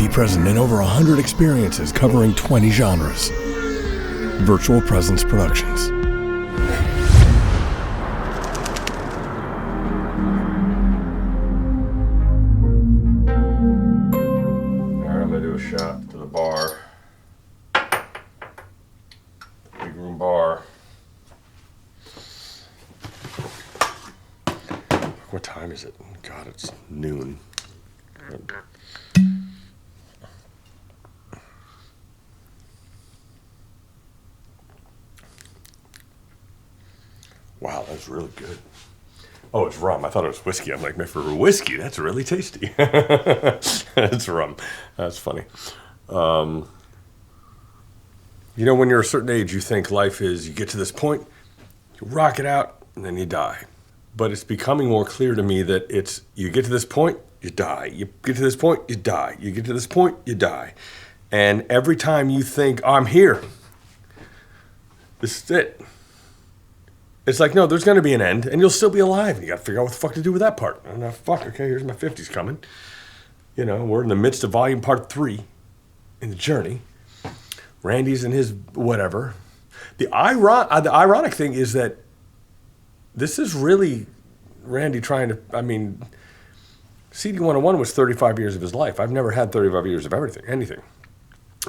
Be present in over 100 experiences covering 20 genres. Virtual Presence Productions. Alright, I'm gonna do a shot to the bar. Big room bar. What time is it? God, it's noon. Wow, that's really good. Oh, it's rum. I thought it was whiskey. I'm like, man, for whiskey, that's really tasty. It's rum. That's funny. You know, when you're a certain age, you think life is, you get to this point, you rock it out, and then you die. But it's becoming more clear to me that it's, you get to this point, you die. You get to this point, you die. You get to this point, you die. And every time you think, oh, I'm here, this is it. It's like, no, there's going to be an end, and you'll still be alive. And you got to figure out what the fuck to do with that part. And fuck, okay, here's my 50s coming. You know, we're in the midst of volume part 3 in the journey. Randy's in his whatever. The ironic thing is that this is really Randy trying to, I mean, CD101 was 35 years of his life. I've never had 35 years of anything.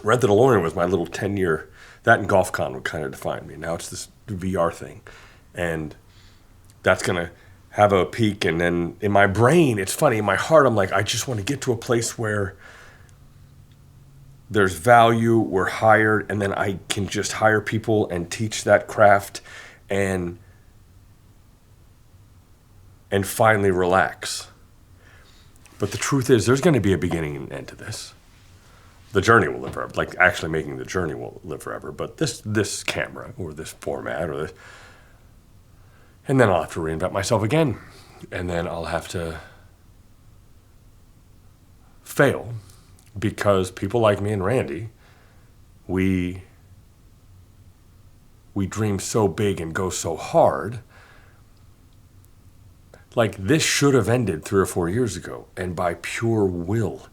Rent the DeLorean was my little 10-year, that and GolfCon would kind of define me. Now it's this VR thing. And that's going to have a peak. And then in my brain, it's funny, in my heart, I'm like, I just want to get to a place where there's value, we're hired, and then I can just hire people and teach that craft and finally relax. But the truth is, there's going to be a beginning and end to this. The journey will live forever. Like, actually making the journey will live forever. But this camera, or this format, or this... And then I'll have to reinvent myself again. And then I'll have to fail. Because people like me and Randy, we dream so big and go so hard. Like, this should have ended 3 or 4 years ago. And by pure will,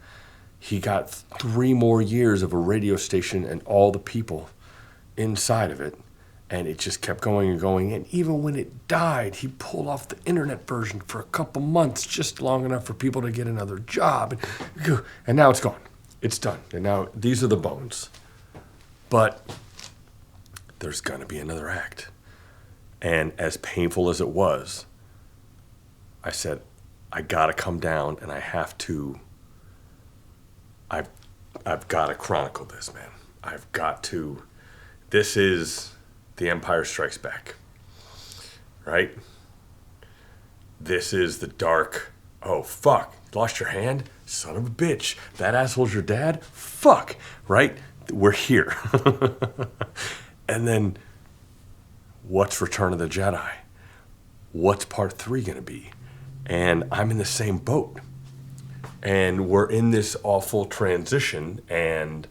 he got 3 more years of a radio station and all the people inside of it. And it just kept going and going. And even when it died, he pulled off the internet version for a couple months, just long enough for people to get another job. And now it's gone. It's done. And now these are the bones. But there's going to be another act. And as painful as it was, I said, I got to come down and I have to, I've got to chronicle this, man. I've got to, this is The Empire Strikes Back, right? This is the dark, oh, fuck, lost your hand? Son of a bitch. That asshole's your dad? Fuck, right? We're here. And then, what's Return of the Jedi? What's part 3 going to be? And I'm in the same boat. And we're in this awful transition, and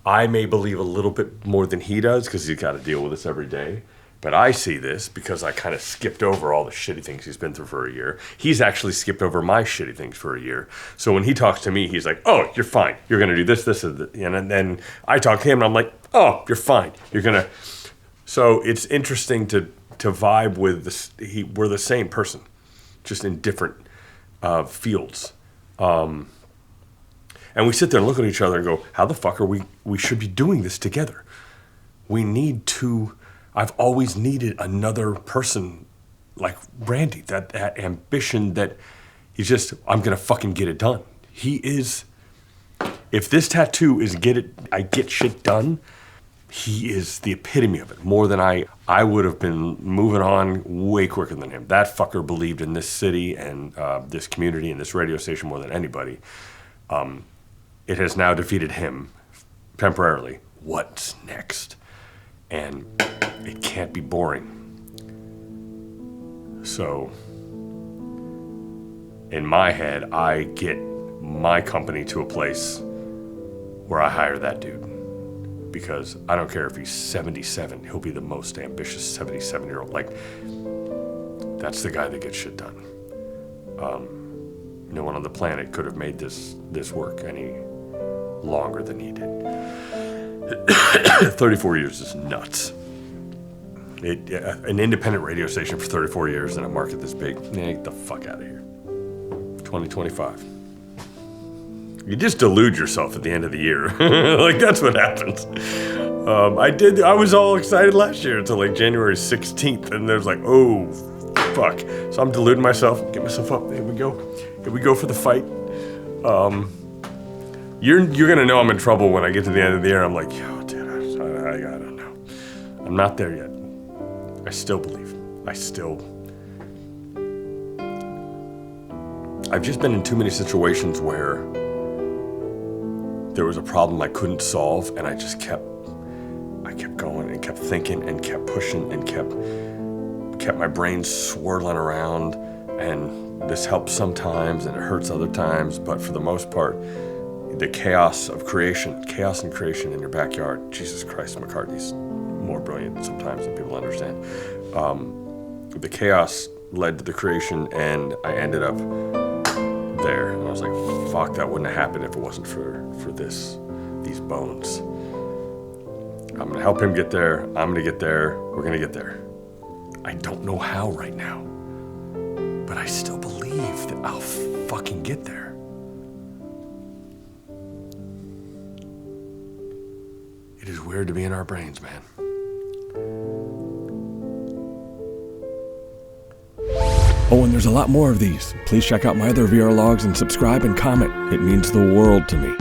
I may believe a little bit more than he does because he's got to deal with this every day. But I see this because I kind of skipped over all the shitty things he's been through for a year. He's actually skipped over my shitty things for a year. So when he talks to me, he's like, oh, you're fine. You're going to do this, this, and then I talk to him, and I'm like, oh, you're fine. You're going to... So it's interesting to vibe with this. We're the same person, just in different fields. And we sit there and look at each other and go, how the fuck are we should be doing this together. We need to, I've always needed another person like Randy, that ambition that he's just, I'm going to fucking get it done. He is, if this tattoo is I get shit done, he is the epitome of it. More than I would have been moving on way quicker than him. That fucker believed in this city and this community and this radio station more than anybody. It has now defeated him temporarily. What's next? And it can't be boring. So, in my head, I get my company to a place where I hire that dude. Because I don't care if he's 77, he'll be the most ambitious 77-year-old. Like, that's the guy that gets shit done. No one on the planet could have made this work any longer than he did. 34 years is nuts. An independent radio station for 34 years in a market this big, get the fuck out of here. 2025. You just delude yourself at the end of the year. Like, that's what happens. I was all excited last year until like January 16th, and there's like, oh, fuck. So I'm deluding myself, get myself up. Here we go. Here we go for the fight. You're gonna know I'm in trouble when I get to the end of the year. I'm like, yo, dude, I don't know. I'm not there yet. I still believe. I've just been in too many situations where there was a problem I couldn't solve, and I kept going and kept thinking and kept pushing and kept my brain swirling around, and this helps sometimes and it hurts other times, but for the most part, the chaos and creation in your backyard, Jesus Christ, McCartney's more brilliant sometimes than people understand. The chaos led to the creation, and I ended up there, and I was like, fuck, that wouldn't have happened if it wasn't for these bones. I'm gonna help him get there. I'm gonna get there. We're gonna get there. I don't know how right now, but I still believe that I'll fucking get there. It is weird to be in our brains, man. Oh, and there's a lot more of these. Please check out my other VR logs and subscribe and comment. It means the world to me.